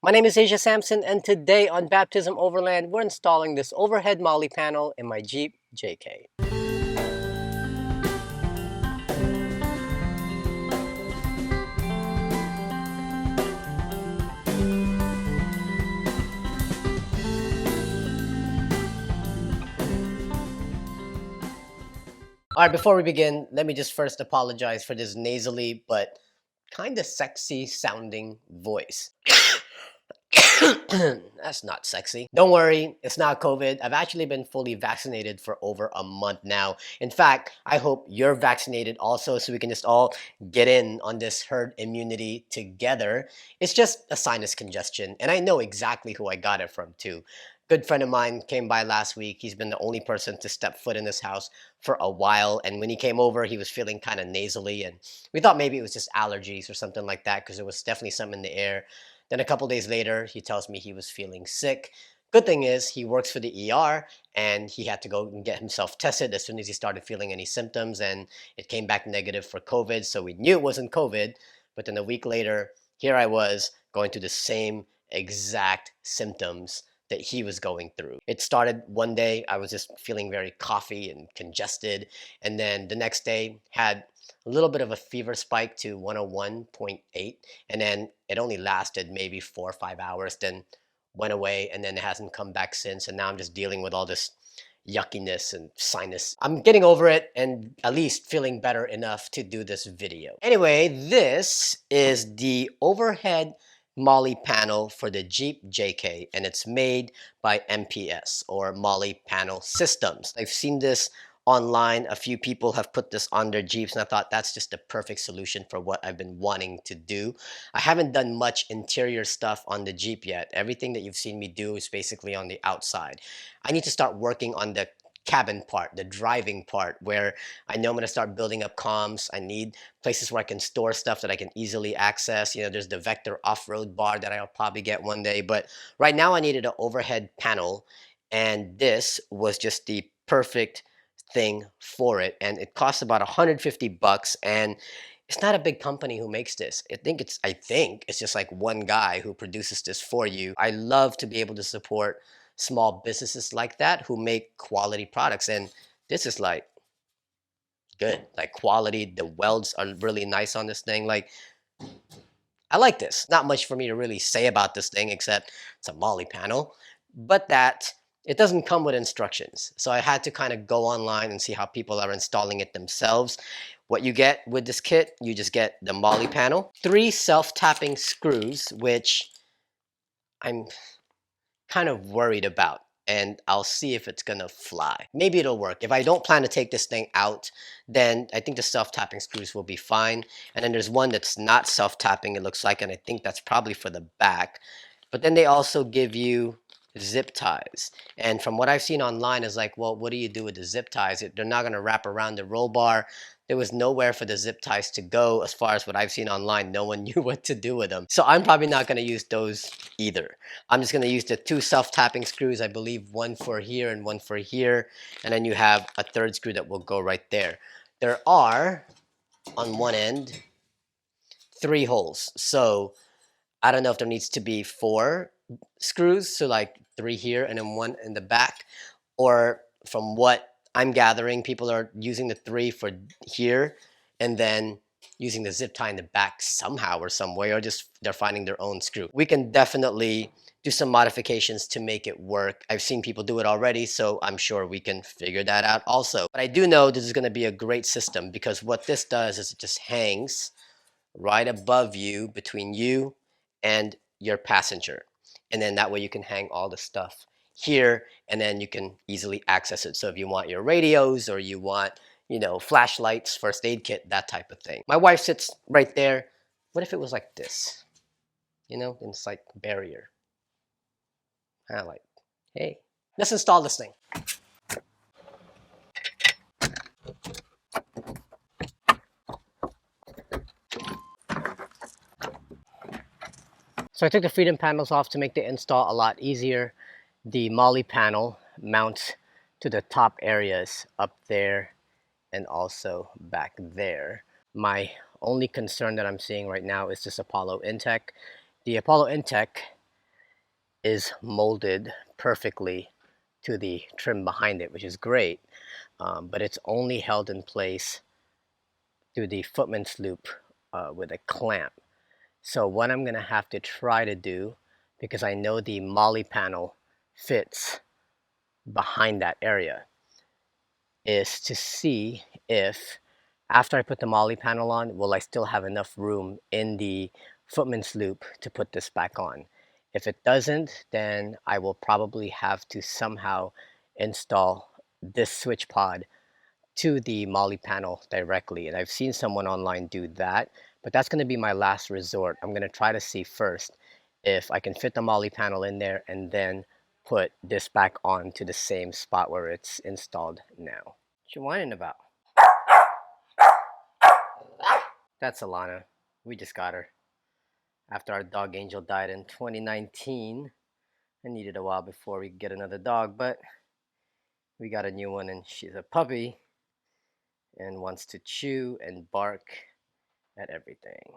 My name is Asia Sampson, and today on Baptism Overland, we're installing this overhead Molle panel in my Jeep JK. All right, before we begin, let me just first apologize for this nasally but kind of sexy sounding voice. That's not sexy. Don't worry, it's not COVID. I've actually been fully vaccinated for over a month now. In fact, I hope you're vaccinated also so we can just all get in on this herd immunity together. It's just a sinus congestion, and I know exactly who I got it from too. Good friend of mine came by last week. He's been the only person to step foot in this house for a while, and when he came over, he was feeling kind of nasally, and we thought maybe it was just allergies or something like that because there was definitely some in the air. Then a couple days later, he tells me he was feeling sick. Good thing is he works for the ER and he had to go and get himself tested as soon as he started feeling any symptoms, and it came back negative for COVID. So we knew it wasn't COVID, but then a week later, here I was going through the same exact symptoms that he was going through. It started one day, I was just feeling very coughy and congested, and then the next day had a little bit of a fever spike to 101.8, and then it only lasted maybe 4 or 5 hours, then went away, and then it hasn't come back since, and now I'm just dealing with all this yuckiness and sinus. I'm getting over it and at least feeling better enough to do this video. Anyway, this is the overhead Molle panel for the Jeep JK, and it's made by MPS, or Molle Panel Systems. I've seen this online. A few people have put this on their Jeeps, and I thought that's just the perfect solution for what I've been wanting to do. I haven't done much interior stuff on the Jeep yet. Everything that you've seen me do is basically on the outside. I need to start working on the cabin part, the driving part, where I know I'm going to start building up comms. I need places where I can store stuff that I can easily access. You know, there's the Vector off-road bar that I'll probably get one day, but right now I needed an overhead panel, and this was just the perfect thing for it, and it costs about 150 bucks, and it's not a big company who makes this. I think it's just like one guy who produces this for you. I love to be able to support small businesses like that who make quality products, and this is like good, like quality. The welds are really nice on this thing. Like, I like this. Not much for me to really say about this thing except it's a Molle panel, but that it doesn't come with instructions. So I had to kind of go online and see how people are installing it themselves. What you get with this kit, you just get the Molle panel, 3 self-tapping screws, which I'm kind of worried about, and I'll see if it's gonna fly. Maybe it'll work. If I don't plan to take this thing out, then I think the self-tapping screws will be fine. And then there's one that's not self-tapping, it looks like, and I think that's probably for the back. But then they also give you zip ties. And from what I've seen online is like, well, what do you do with the zip ties? They're not gonna wrap around the roll bar. There was nowhere for the zip ties to go as far as what I've seen online. No one knew what to do with them. So I'm probably not gonna use those either. I'm just going to use the 2 self-tapping screws, I believe one for here and one for here, and then you have a third screw that will go right there. There are, on one end, 3 holes. So I don't know if there needs to be 4 screws, so like 3 here and then 1 in the back, or from what I'm gathering, people are using the 3 for here and then using the zip tie in the back somehow or some way, or just they're finding their own screw. We can definitely do some modifications to make it work. I've seen people do it already, so I'm sure we can figure that out also. But I do know this is going to be a great system, because what this does is it just hangs right above you, between you and your passenger. And then that way you can hang all the stuff here, and then you can easily access it. So if you want your radios, or you want, you know, flashlights, first aid kit, that type of thing. My wife sits right there. What if it was like this? You know, and it's like barrier. Kind of like, hey, let's install this thing. So I took the freedom panels off to make the install a lot easier. The Molle panel mounts to the top areas up there and also back there. My only concern that I'm seeing right now is this Apollo Intech. The Apollo Intech is molded perfectly to the trim behind it, which is great, but it's only held in place through the footman's loop with a clamp. So what I'm going to have to try to do, because I know the Molle panel fits behind that area, is to see if after I put the Molle panel on, will I still have enough room in the footman's loop to put this back on. If it doesn't, then I will probably have to somehow install this switch pod to the Molle panel directly. And I've seen someone online do that, but that's going to be my last resort. I'm going to try to see first if I can fit the Molle panel in there and then put this back on to the same spot where it's installed now. What you whining about? That's Alana. We just got her. After our dog Angel died in 2019, I needed a while before we could get another dog, but we got a new one and she's a puppy and wants to chew and bark at everything.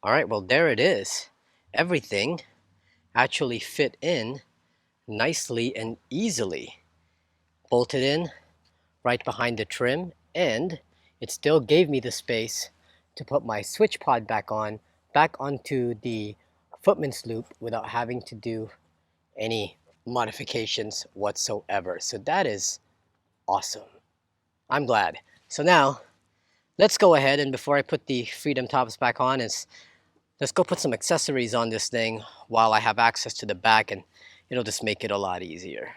All right, well, there it is. Everything actually fit in nicely and easily. Bolted in right behind the trim, and it still gave me the space to put my switch pod back onto the footman's loop without having to do any modifications whatsoever. So that is awesome. I'm glad. So now let's go ahead, and before I put the Freedom tops back on, let's go put some accessories on this thing while I have access to the back, and it'll just make it a lot easier.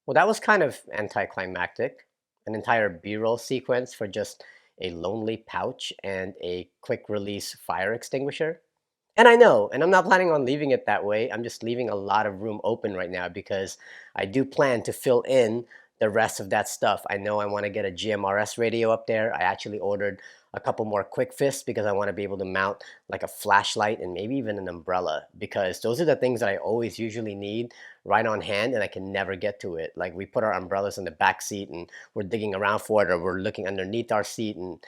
Well, that was kind of anticlimactic. An entire B-roll sequence for just a lonely pouch and a quick release fire extinguisher. And I know, and I'm not planning on leaving it that way. I'm just leaving a lot of room open right now because I do plan to fill in the rest of that stuff. I know I want to get a GMRS radio up there. I actually ordered a couple more quick fists because I want to be able to mount like a flashlight and maybe even an umbrella, because those are the things that I always usually need right on hand and I can never get to it. Like we put our umbrellas in the back seat and we're digging around for it, or we're looking underneath our seat, and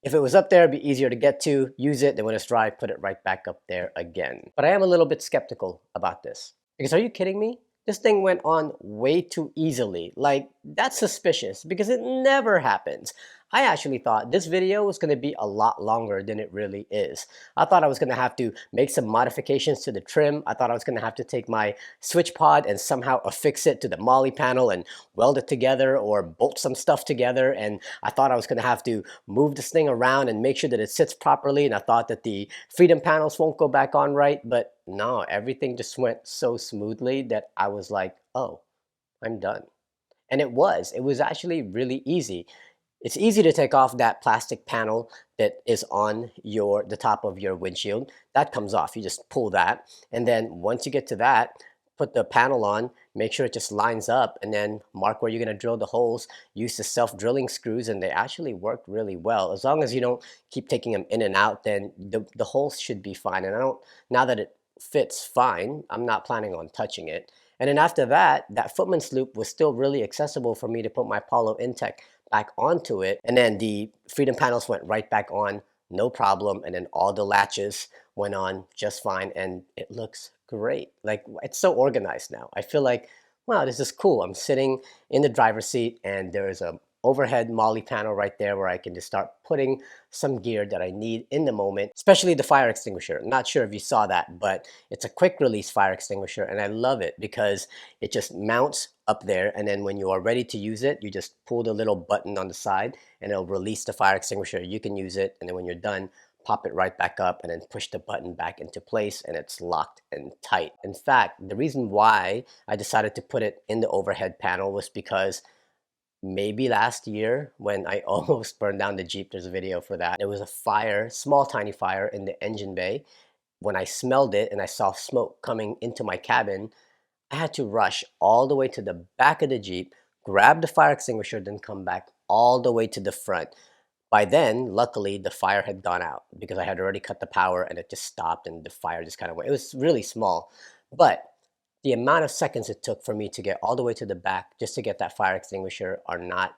if it was up there, it'd be easier to get to, use it, then when it's dry, put it right back up there again. But I am a little bit skeptical about this. Because are you kidding me? This thing went on way too easily. Like, that's suspicious because it never happens. I actually thought this video was going to be a lot longer than it really is. I thought I was going to have to make some modifications to the trim. I thought I was going to have to take my switch pod and somehow affix it to the Molle panel and weld it together or bolt some stuff together. And I thought I was going to have to move this thing around and make sure that it sits properly. And I thought that the freedom panels won't go back on right. But no, everything just went so smoothly that I was like, oh, I'm done. And it was actually really easy. It's easy to take off that plastic panel that is on the top of your windshield. That comes off. You just pull that. And then once you get to that, put the panel on, make sure it just lines up, and then mark where you're going to drill the holes. Use the self-drilling screws, and they actually work really well. As long as you don't keep taking them in and out, then the holes should be fine. And now that it fits fine, I'm not planning on touching it. And then after that, that footman's loop was still really accessible for me to put my Polo Intech back onto it. And then the freedom panels went right back on, no problem. And then all the latches went on just fine. And it looks great. Like, it's so organized now. I feel like, wow, this is cool. I'm sitting in the driver's seat and there's a overhead Molle panel right there where I can just start putting some gear that I need in the moment, especially the fire extinguisher. Not sure if you saw that, but it's a quick release fire extinguisher, and I love it because it just mounts up there, and then when you are ready to use it, you just pull the little button on the side and it'll release the fire extinguisher. You can use it, and then when you're done, pop it right back up and then push the button back into place, and it's locked and tight. In fact, the reason why I decided to put it in the overhead panel was because maybe last year when I almost burned down the Jeep, there's a video for that. There was a fire, small tiny fire in the engine bay. When I smelled it and I saw smoke coming into my cabin, I had to rush all the way to the back of the Jeep, grab the fire extinguisher, then come back all the way to the front. By then, luckily, the fire had gone out because I had already cut the power and it just stopped and the fire just kind of went. It was really small, but the amount of seconds it took for me to get all the way to the back just to get that fire extinguisher are not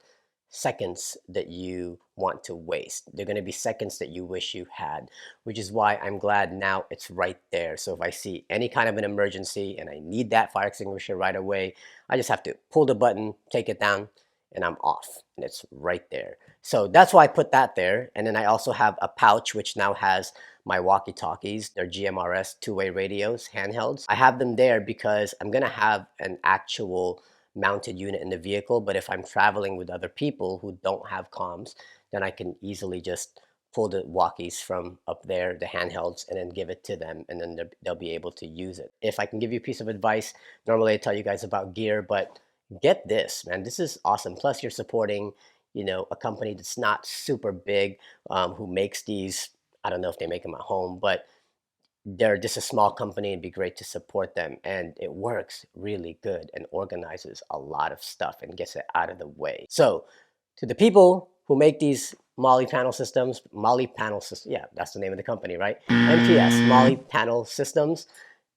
seconds that you want to waste. They're going to be seconds that you wish you had, which is why I'm glad now it's right there. So if I see any kind of an emergency and I need that fire extinguisher right away, I just have to pull the button, take it down, and I'm off, and it's right there. So that's why I put that there. And then I also have a pouch which now has my walkie-talkies. They're GMRS two-way radios, handhelds. I have them there because I'm gonna have an actual mounted unit in the vehicle, but if I'm traveling with other people who don't have comms, then I can easily just pull the walkies from up there, the handhelds, and then give it to them, and then they'll be able to use it. If I can give you a piece of advice, normally I tell you guys about gear, but get this, man. This is awesome. Plus, you're supporting, a company that's not super big, who makes these. I don't know if they make them at home, but they're just a small company. It'd be great to support them, and it works really good and organizes a lot of stuff and gets it out of the way. So, to the people who make these Molle Panel Systems, Molle Panel Systems, yeah, that's the name of the company, right? MPS, Molle Panel Systems.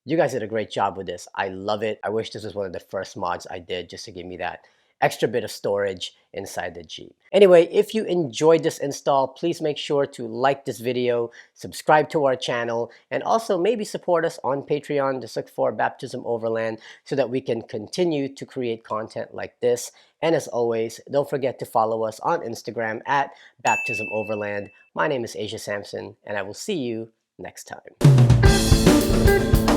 You guys did a great job with this. I love it. I wish this was one of the first mods I did just to give me that extra bit of storage inside the Jeep. Anyway, if you enjoyed this install, please make sure to like this video, subscribe to our channel, and also maybe support us on Patreon. Just look for Baptism Overland so that we can continue to create content like this. And as always, don't forget to follow us on Instagram at Baptism Overland. My name is Asia Sampson, and I will see you next time.